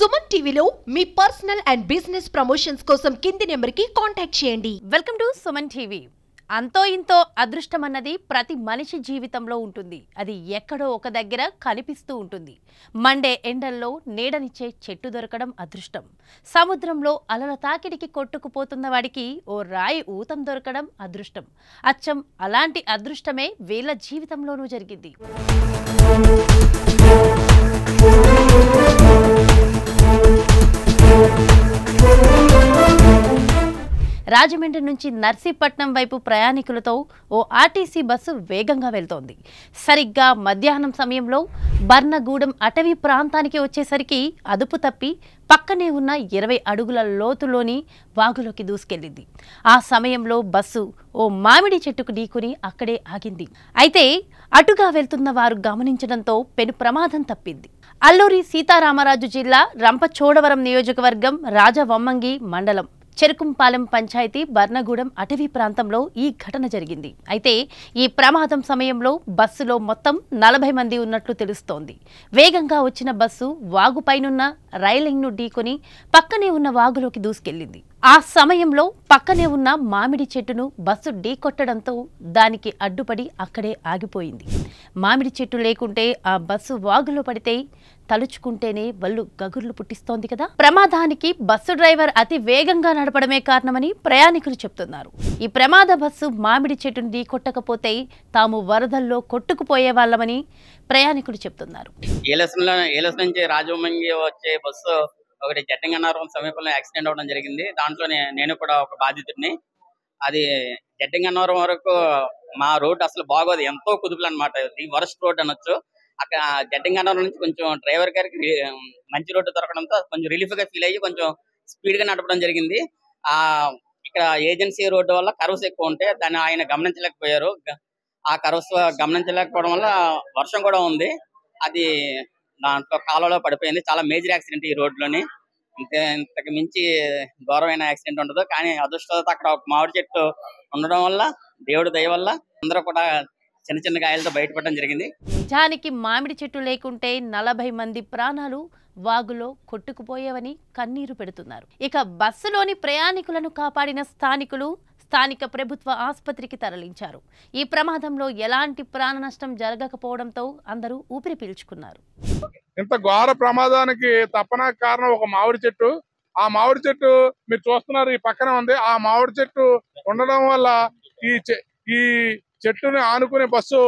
సుమన్ టీవీలో మీ personal and business promotions కోసం కింది నెంబర్కి కాంటాక్ట్ చేయండి. Welcome to Suman TV. అంతో ఇంతో అదృష్టం అన్నది ప్రతి మనిషి జీవితంలో ఉంటుంది. అది ఎక్కడో ఒక దగ్గర కనిపిస్తూ ఉంటుంది. మండే ఎండల్లో నీడనిచ్చే చెట్టు దొరకడం అదృష్టం. సముద్రంలో అలల తాకిడికి కొట్టుకుపోతున్న వాడికి ఓ రాయి ఊతం దొరకడం అదృష్టం. అచ్చం అలాంటి అదృష్టమే వీళ్ళ జీవితంలోనూ జరిగింది. రాజమండ్రి నుంచి నర్సీపట్నం వైపు ప్రయాణికులతో ఓ ఆర్టీసీ బస్సు వేగంగా వెళ్తోంది. సరిగ్గా మధ్యాహ్నం సమయంలో బర్నగూడెం అటవీ ప్రాంతానికి వచ్చేసరికి అదుపు తప్పి పక్కనే ఉన్న 20 అడుగుల లోతులోని వాగులోకి దూసుకెళ్లింది. ఆ సమయంలో బస్సు ఓ మామిడి చెట్టుకు ఢీకొని అక్కడే ఆగింది. అయితే అటుగా వెళ్తున్న వారు గమనించడంతో పెను ప్రమాదం తప్పింది. అల్లూరి సీతారామరాజు జిల్లా రంపచోడవరం నియోజకవర్గం రాజవమ్మంగి మండలం చెరుకుంపాలెం పంచాయతీ బర్నగూడెం అటవీ ప్రాంతంలో ఈ ఘటన జరిగింది. అయితే ఈ ప్రమాదం సమయంలో బస్సులో మొత్తం 40 మంది ఉన్నట్లు తెలుస్తోంది. వేగంగా వచ్చిన బస్సు వాగుపైనున్న రైలింగ్ను ఢీకొని పక్కనే ఉన్న వాగులోకి దూసుకెళ్లింది. ఆ సమయంలో పక్కనే ఉన్న మామిడి చెట్టును బస్సు ఢీకొట్టడంతో దానికి అడ్డుపడి అక్కడే ఆగిపోయింది. మామిడి చెట్టు లేకుంటే ఆ బస్సు వాగులో పడితే తలుచుకుంటేనే వల్లు గగుర్లు పుట్టిస్తోంది కదా. ప్రమాదానికి బస్సు డ్రైవర్ అతి వేగంగా నడపడమే కారణమని ప్రయాణికులు చెప్తున్నారు. ఈ ప్రమాద బస్సు మామిడి చెట్టును ఢీకొట్టకపోతే తాము వరదల్లో కొట్టుకుపోయే వాళ్ళమని ప్రయాణికులు చెప్తున్నారు. ఏలస్ నుంచి రాజమండ్రి వచ్చే బస్సు ఒకటి జడ్డంగన్నవరం సమీపంలో యాక్సిడెంట్ అవ్వడం జరిగింది. దాంట్లో నేను కూడా ఒక బాధితుడిని. అది జడ్డంగన్నవరం వరకు మా రోడ్ అసలు బాగోదు, ఎంతో కుదుపులు అనమాట. ఇది వరస్ట్ రోడ్ అనొచ్చు. అక్కడ జడ్డంగన్నవరం నుంచి కొంచెం డ్రైవర్ గారికి మంచి రోడ్డు దొరకడంతో కొంచెం రిలీఫ్ గా ఫీల్ అయ్యి కొంచెం స్పీడ్ గా నడపడం జరిగింది. ఇక్కడ ఏజెన్సీ రోడ్డు వల్ల కర్వ్స్ ఎక్కువ ఉంటే దాన్ని ఆయన గమనించలేకపోయారు. ఆ కర్వ్స్ గమనించలేకపోవడం వల్ల వర్షం కూడా ఉంది, అది దాంట్లో కాలువలో పడిపోయింది. చాలా మేజర్ యాక్సిడెంట్ ఈ రోడ్లోని. ఇంతకు మించి ఘోరమైన యాక్సిడెంట్ ఉండదు. కానీ అదృష్టంతో అక్కడ ఒక మామిడి చెట్టు ఉండడం వల్ల, దేవుడి దయ వల్ల అందరూ కూడా చిన్న చిన్న గాయాలతో బయటపడడం జరిగింది. నిజానికి మామిడి చెట్టు లేకుంటే 40 మంది ప్రాణాలు వాగులో కొట్టుకుపోయేవని కన్నీరు పెడుతున్నారు. ఇక బస్సులోని ప్రయాణికులను కాపాడిన స్థానికులు స్థానిక ప్రభుత్వ ఆసుపత్రికి తరలించారు. ఈ ప్రమాదంలో ఎలాంటి ప్రాణ నష్టం జరగకపోవడంతో అందరూ ఊపిరి పీల్చుకున్నారు. ఇంత ఘోర ప్రమాదానికి తప్పన కారణం ఒక మామిడి చెట్టు. ఆ మామిడి చెట్టు మీరు చూస్తున్నారు, ఈ పక్కన ఉంది. ఆ మామిడి చెట్టు ఉండడం వల్ల ఈ చెట్టుని ఆనుకునే బస్సు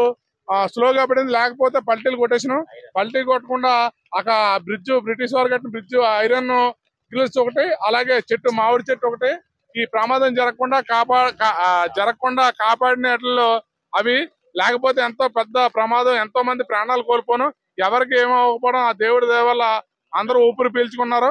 స్లోగా పడింది. లేకపోతే పల్టీలు కొట్టేసాను. పల్టీ కొట్టకుండా అక్కడ బ్రిడ్జ్, బ్రిటిష్ వారు కట్టిన బ్రిడ్జ్, ఐరన్ గ్రిల్స్ ఒకటి, అలాగే చెట్టు మామిడి చెట్టు ఒకటి ఈ ప్రమాదం జరగకుండా కాపాడినట్లో అవి. లేకపోతే ఎంతో పెద్ద ప్రమాదం, ఎంతో మంది ప్రాణాలు కోల్పోను. ఎవరికి ఏమవ్వకపోవడం ఆ దేవుడి దయ వల్ల అందరూ ఊపిరి పీల్చుకున్నారు.